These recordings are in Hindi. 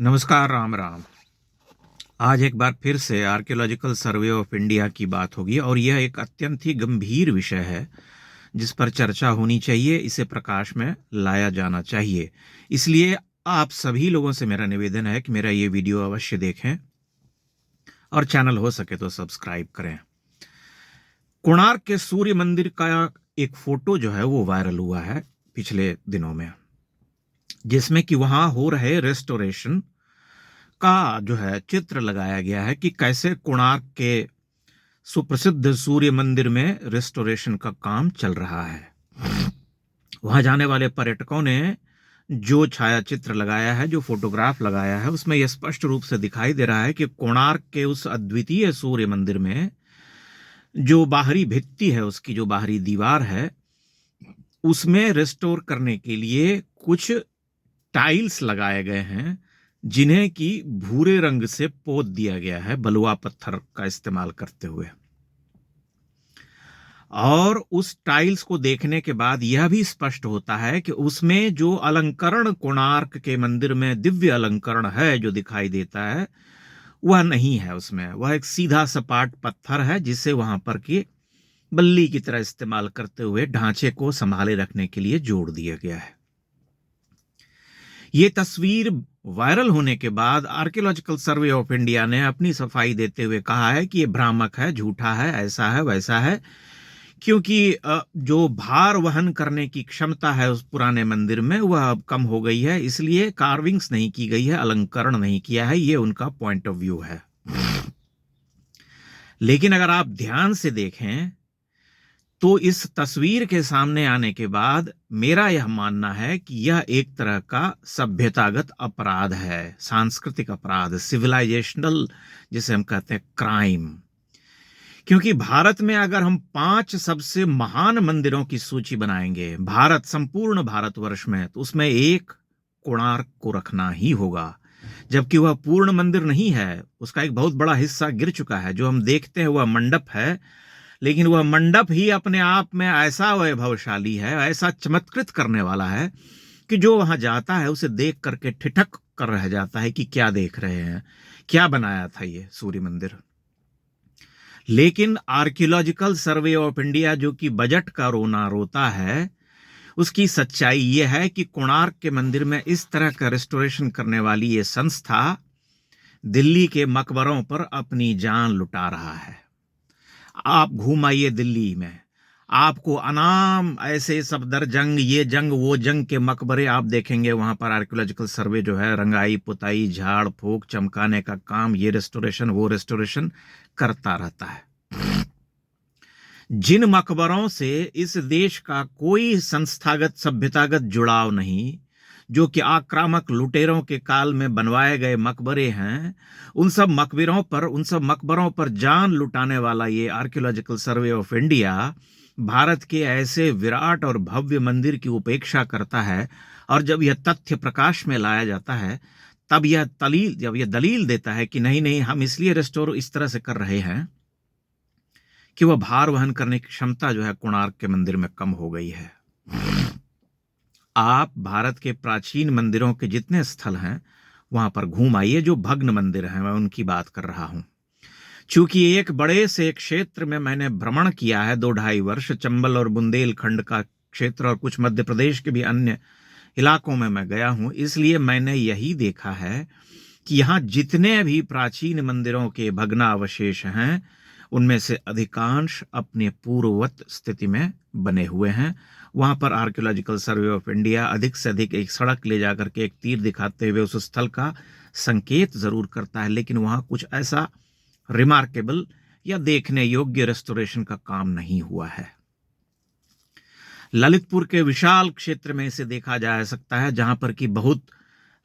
नमस्कार, राम राम। आज एक बार फिर से आर्कियोलॉजिकल सर्वे ऑफ इंडिया की बात होगी और यह एक अत्यंत ही गंभीर विषय है जिस पर चर्चा होनी चाहिए, इसे प्रकाश में लाया जाना चाहिए। इसलिए आप सभी लोगों से मेरा निवेदन है कि मेरा ये वीडियो अवश्य देखें और चैनल हो सके तो सब्सक्राइब करें। कोणार्क के सूर्य मंदिर का एक फोटो जो है वो वायरल हुआ है पिछले दिनों में, जिसमें कि वहां हो रहे रेस्टोरेशन का जो है चित्र लगाया गया है कि कैसे कोणार्क के सुप्रसिद्ध सूर्य मंदिर में रेस्टोरेशन का काम चल रहा है। वहां जाने वाले पर्यटकों ने जो छाया चित्र लगाया है, जो फोटोग्राफ लगाया है, उसमें यह स्पष्ट रूप से दिखाई दे रहा है कि कोणार्क के उस अद्वितीय सूर्य मंदिर में जो बाहरी भित्ति है, उसकी जो बाहरी दीवार है, उसमें रेस्टोर करने के लिए कुछ टाइल्स लगाए गए हैं जिन्हें कि भूरे रंग से पोत दिया गया है बलुआ पत्थर का इस्तेमाल करते हुए। और उस टाइल्स को देखने के बाद यह भी स्पष्ट होता है कि उसमें जो अलंकरण कोणार्क के मंदिर में दिव्य अलंकरण है जो दिखाई देता है, वह नहीं है। उसमें वह एक सीधा सपाट पत्थर है जिसे वहां पर की बल्ली की तरह इस्तेमाल करते हुए ढांचे को संभाले रखने के लिए जोड़ दिया गया है। ये तस्वीर वायरल होने के बाद आर्कियोलॉजिकल सर्वे ऑफ इंडिया ने अपनी सफाई देते हुए कहा है कि ये भ्रामक है, झूठा है, ऐसा है, वैसा है, क्योंकि जो भार वहन करने की क्षमता है उस पुराने मंदिर में वह अब कम हो गई है, इसलिए कार्विंग्स नहीं की गई है, अलंकरण नहीं किया है। ये उनका पॉइंट ऑफ व्यू है। लेकिन अगर आप ध्यान से देखें तो इस तस्वीर के सामने आने के बाद मेरा यह मानना है कि यह एक तरह का सभ्यतागत अपराध है, सांस्कृतिक अपराध, सिविलाइजेशनल जिसे हम कहते हैं क्राइम। क्योंकि भारत में अगर हम 5 सबसे महान मंदिरों की सूची बनाएंगे संपूर्ण भारतवर्ष में, तो उसमें एक कोणार्क को रखना ही होगा। जबकि वह पूर्ण मंदिर नहीं है, उसका एक बहुत बड़ा हिस्सा गिर चुका है। जो हम देखते हैं वह मंडप है, लेकिन वह मंडप ही अपने आप में ऐसा वैभवशाली है, ऐसा चमत्कृत करने वाला है कि जो वहां जाता है उसे देख करके ठिठक कर रह जाता है कि क्या देख रहे हैं, क्या बनाया था ये सूर्य मंदिर। लेकिन आर्कियोलॉजिकल सर्वे ऑफ इंडिया जो कि बजट का रोना रोता है, उसकी सच्चाई यह है कि कोणार्क के मंदिर में इस तरह का रेस्टोरेशन करने वाली ये संस्था दिल्ली के मकबरों पर अपनी जान लुटा रहा है। आप घूम आइए दिल्ली में, आपको अनाम ऐसे सफदरजंग, ये जंग, वो जंग के मकबरे आप देखेंगे। वहां पर आर्कियोलॉजिकल सर्वे जो है रंगाई पुताई, झाड़ फूक, चमकाने का काम, ये रेस्टोरेशन वो रेस्टोरेशन करता रहता है। जिन मकबरों से इस देश का कोई संस्थागत सभ्यतागत जुड़ाव नहीं, जो कि आक्रामक लुटेरों के काल में बनवाए गए मकबरे हैं, उन सब मकबरों पर जान लुटाने वाला ये archaeological survey of India Bharat के ऐसे विराट और भव्य मंदिर की उपेक्षा करता है। और जब यह तथ्य प्रकाश में लाया जाता है, तब जब यह दलील देता है कि नहीं नहीं, हम इसलिए रेस्टोर इस तरह से कर रहे हैं कि वह भार वहन करने की क्षमता जो है कोणार्क के मंदिर में कम हो गई है। आप भारत के प्राचीन मंदिरों के जितने स्थल हैं वहां पर घूम आइए, जो भग्न मंदिर हैं, मैं उनकी बात कर रहा हूं। चूंकि एक बड़े से क्षेत्र में मैंने भ्रमण किया है 2-2.5 वर्ष, चंबल और बुंदेलखंड का क्षेत्र और कुछ मध्य प्रदेश के भी अन्य इलाकों में मैं गया हूं, इसलिए मैंने यही देखा है कि यहां जितने भी प्राचीन मंदिरों के भग्नावशेष हैं, उनमें से अधिकांश अपने पूर्ववत स्थिति में बने हुए हैं। वहां पर आर्कियोलॉजिकल सर्वे ऑफ इंडिया अधिक से अधिक एक सड़क ले जाकर के एक तीर दिखाते हुए उस स्थल का संकेत जरूर करता है, लेकिन वहां कुछ ऐसा रिमार्केबल या देखने योग्य रेस्टोरेशन का काम नहीं हुआ है। ललितपुर के विशाल क्षेत्र में इसे देखा जा सकता है, जहां पर कि बहुत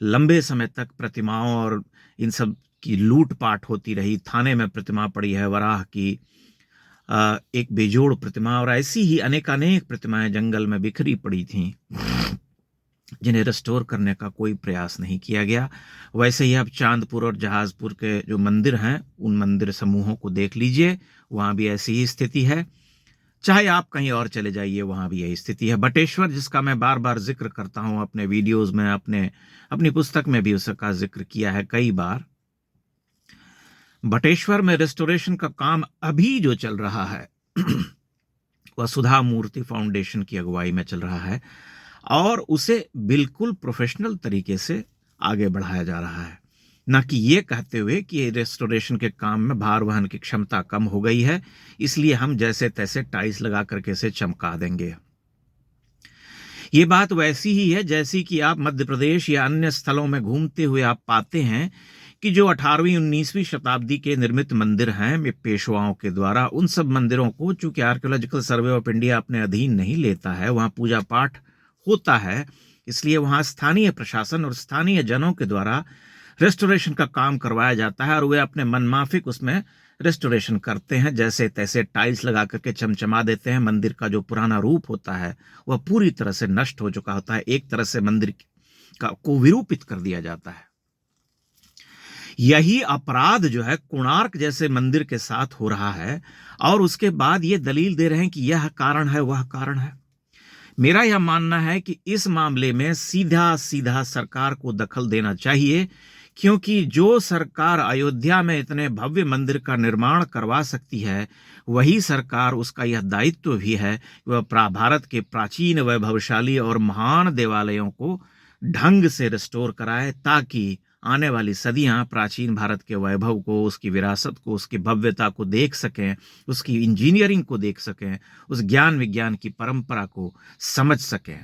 लंबे समय तक प्रतिमाओं और इन सब की लूटपाट होती रही। थाने में प्रतिमा पड़ी है वराह की, एक बेजोड़ प्रतिमा, और ऐसी ही अनेकानेक प्रतिमाएं जंगल में बिखरी पड़ी थीं, जिन्हें रेस्टोर करने का कोई प्रयास नहीं किया गया। वैसे ही आप चांदपुर और जहाजपुर के जो मंदिर हैं, उन मंदिर समूहों को देख लीजिए, वहां भी ऐसी ही स्थिति है। चाहे आप कहीं और चले जाइए, वहां भी यही स्थिति है। बटेश्वर, जिसका मैं बार बार जिक्र करता हूं अपने वीडियोस में, अपनी पुस्तक में भी उसका जिक्र किया है कई बार। बटेश्वर में रेस्टोरेशन का काम अभी जो चल रहा है वह सुधा मूर्ति फाउंडेशन की अगुवाई में चल रहा है, और उसे बिल्कुल प्रोफेशनल तरीके से आगे बढ़ाया जा रहा है, न कि ये कहते हुए कि रेस्टोरेशन के काम में भार वहन की क्षमता कम हो गई है, इसलिए हम जैसे तैसे टाइल्स लगा करके इसे चमका देंगे। ये बात वैसी ही है जैसी कि आप मध्य प्रदेश या अन्य स्थलों में घूमते हुए आप पाते हैं कि जो 18वीं 19वीं शताब्दी के निर्मित मंदिर हैं पेशवाओं के द्वारा, उन सब मंदिरों को चूंकि आर्कियोलॉजिकल सर्वे ऑफ इंडिया अपने अधीन नहीं लेता है, वहां पूजा पाठ होता है, इसलिए वहां स्थानीय प्रशासन और स्थानीय जनों के द्वारा रेस्टोरेशन का काम करवाया जाता है, और वे अपने मनमाफिक उसमें रेस्टोरेशन करते हैं, जैसे तैसे टाइल्स लगा करके चमचमा देते हैं। मंदिर का जो पुराना रूप होता है वह पूरी तरह से नष्ट हो चुका होता है, एक तरह से मंदिर को विरूपित कर दिया जाता है। यही अपराध जो है कोणार्क जैसे मंदिर के साथ हो रहा है, और उसके बाद ये दलील दे रहे हैं कि यह कारण है, वह कारण है। मेरा यह मानना है कि इस मामले में सीधा सीधा सरकार को दखल देना चाहिए, क्योंकि जो सरकार अयोध्या में इतने भव्य मंदिर का निर्माण करवा सकती है, वही सरकार, उसका यह दायित्व भी है कि वह भारत के प्राचीन वैभवशाली और महान देवालयों को ढंग से रिस्टोर कराए, ताकि आने वाली सदियां प्राचीन भारत के वैभव को, उसकी विरासत को, उसकी भव्यता को देख सकें, उसकी इंजीनियरिंग को देख सकें, उस ज्ञान विज्ञान की परंपरा को समझ सकें।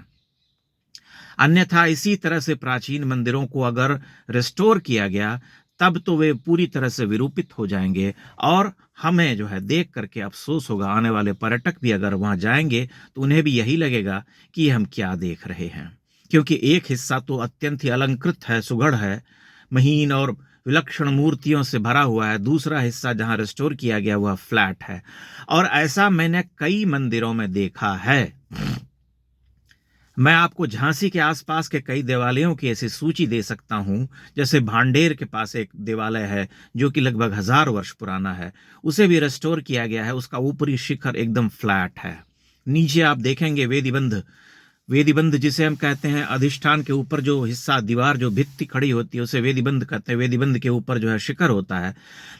अन्यथा इसी तरह से प्राचीन मंदिरों को अगर रिस्टोर किया गया, तब तो वे पूरी तरह से विरूपित हो जाएंगे, और हमें जो है देख करके अफसोस होगा। आने वाले पर्यटक भी अगर वहां जाएंगे तो उन्हें भी यही लगेगा कि हम क्या देख रहे हैं, क्योंकि एक हिस्सा तो अत्यंत ही अलंकृत है, सुगढ़ है, महीन और विलक्षण मूर्तियों से भरा हुआ है, दूसरा हिस्सा जहां रिस्टोर किया गया वह फ्लैट है। और ऐसा मैंने कई मंदिरों में देखा है। मैं आपको झांसी के आसपास के कई देवालयों की ऐसी सूची दे सकता हूं, जैसे भांडेर के पास एक देवालय है जो कि लगभग 1000 वर्ष पुराना है, उसे भी रिस्टोर किया गया है। उसका ऊपरी शिखर एकदम फ्लैट है, नीचे आप देखेंगे वेदीबंध जिसे हम कहते हैं, अधिष्ठान के ऊपर जो हिस्सा, दीवार, जो भित्ति खड़ी होती है उसे वेदीबंध कहते हैं। वेदीबंध के ऊपर जो है शिखर होता है,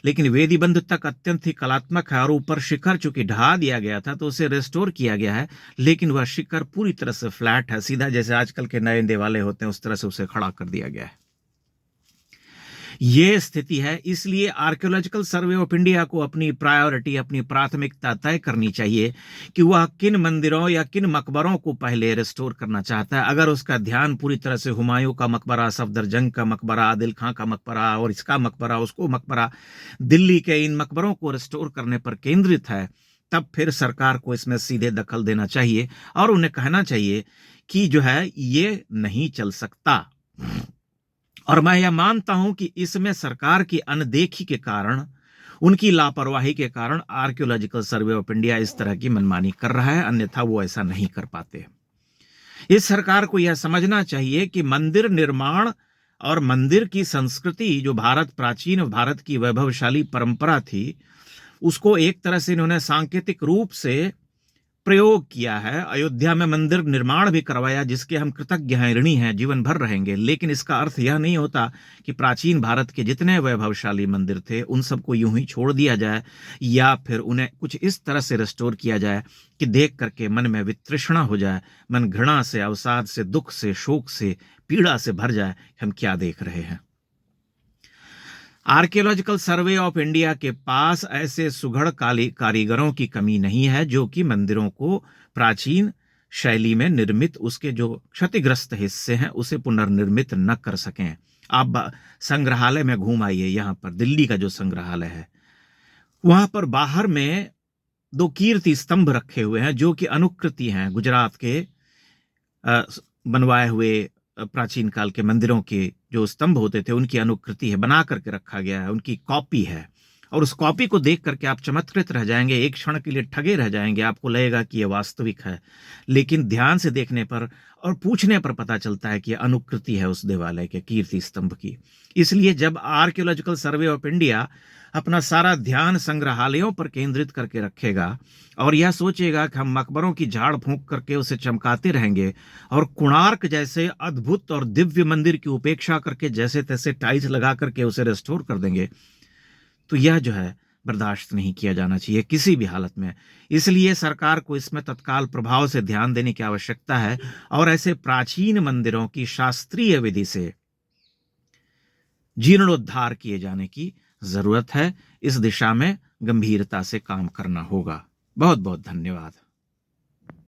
लेकिन वेदीबंध तक अत्यंत ही कलात्मक है, और ऊपर शिखर चूंकि ढहा दिया गया था तो उसे रेस्टोर किया गया है, लेकिन वह शिखर पूरी तरह से फ्लैट है, सीधा जैसे आजकल के नए देवालय होते हैं उस तरह से उसे खड़ा कर दिया गया है। ये स्थिति है, इसलिए आर्कियोलॉजिकल सर्वे ऑफ इंडिया को अपनी प्रायोरिटी, अपनी प्राथमिकता तय करनी चाहिए कि वह किन मंदिरों या किन मकबरों को पहले रिस्टोर करना चाहता है। अगर उसका ध्यान पूरी तरह से हुमायूं का मकबरा, सफदरजंग का मकबरा, आदिल खां का मकबरा और इसका मकबरा, उसको मकबरा, दिल्ली के इन मकबरों को रिस्टोर करने पर केंद्रित है, तब फिर सरकार को इसमें सीधे दखल देना चाहिए और उन्हें कहना चाहिए कि जो है ये नहीं चल सकता। और मैं यह मानता हूं कि इसमें सरकार की अनदेखी के कारण, उनकी लापरवाही के कारण आर्कियोलॉजिकल सर्वे ऑफ इंडिया इस तरह की मनमानी कर रहा है, अन्यथा वो ऐसा नहीं कर पाते। इस सरकार को यह समझना चाहिए कि मंदिर निर्माण और मंदिर की संस्कृति, जो प्राचीन भारत की वैभवशाली परंपरा थी, उसको एक तरह से इन्होंने सांकेतिक रूप से प्रयोग किया है। अयोध्या में मंदिर निर्माण भी करवाया, जिसके हम कृतज्ञ हैं, ऋणी हैं, जीवन भर रहेंगे, लेकिन इसका अर्थ यह नहीं होता कि प्राचीन भारत के जितने वैभवशाली मंदिर थे उन सबको यूं ही छोड़ दिया जाए, या फिर उन्हें कुछ इस तरह से रिस्टोर किया जाए कि देख करके मन में वितृष्णा हो जाए, मन घृणा से, अवसाद से, दुख से, शोक से, पीड़ा से भर जाए। हम क्या देख रहे हैं? आर्कियोलॉजिकल सर्वे ऑफ इंडिया के पास ऐसे सुघड़ कारीगरों की कमी नहीं है जो कि मंदिरों को प्राचीन शैली में निर्मित, उसके जो क्षतिग्रस्त हिस्से हैं उसे पुनर्निर्मित न कर सकें। आप संग्रहालय में घूम आइए, यहां पर दिल्ली का जो संग्रहालय है, वहां पर बाहर में 2 कीर्ति स्तंभ रखे हुए हैं जो कि अनुकृति हैं, गुजरात के बनवाए हुए प्राचीन काल के मंदिरों के जो स्तंभ होते थे उनकी अनुकृति है, बना करके रखा गया है, उनकी कॉपी है। और उस कॉपी को देख करके आप चमत्कृत रह जाएंगे, एक क्षण के लिए ठगे रह जाएंगे, आपको लगेगा कि यह वास्तविक है। लेकिन ध्यान से देखने पर और पूछने पर पता चलता है कि यह अनुकृति है उस देवालय के कीर्ति स्तंभ की। इसलिए जब आर्कियोलॉजिकल सर्वे ऑफ इंडिया अपना सारा ध्यान संग्रहालयों पर केंद्रित करके रखेगा और यह सोचेगा कि हम मकबरों की झाड़ फूंक करके उसे चमकाते रहेंगे और कोणार्क जैसे अद्भुत और दिव्य मंदिर की उपेक्षा करके जैसे तैसे टाइल्स लगा करके उसे रेस्टोर कर देंगे, तो यह जो है बर्दाश्त नहीं किया जाना चाहिए किसी भी हालत में। इसलिए सरकार को इसमें तत्काल प्रभाव से ध्यान देने की आवश्यकता है और ऐसे प्राचीन मंदिरों की शास्त्रीय विधि से जीर्णोद्धार किए जाने की जरूरत है। इस दिशा में गंभीरता से काम करना होगा। बहुत बहुत धन्यवाद।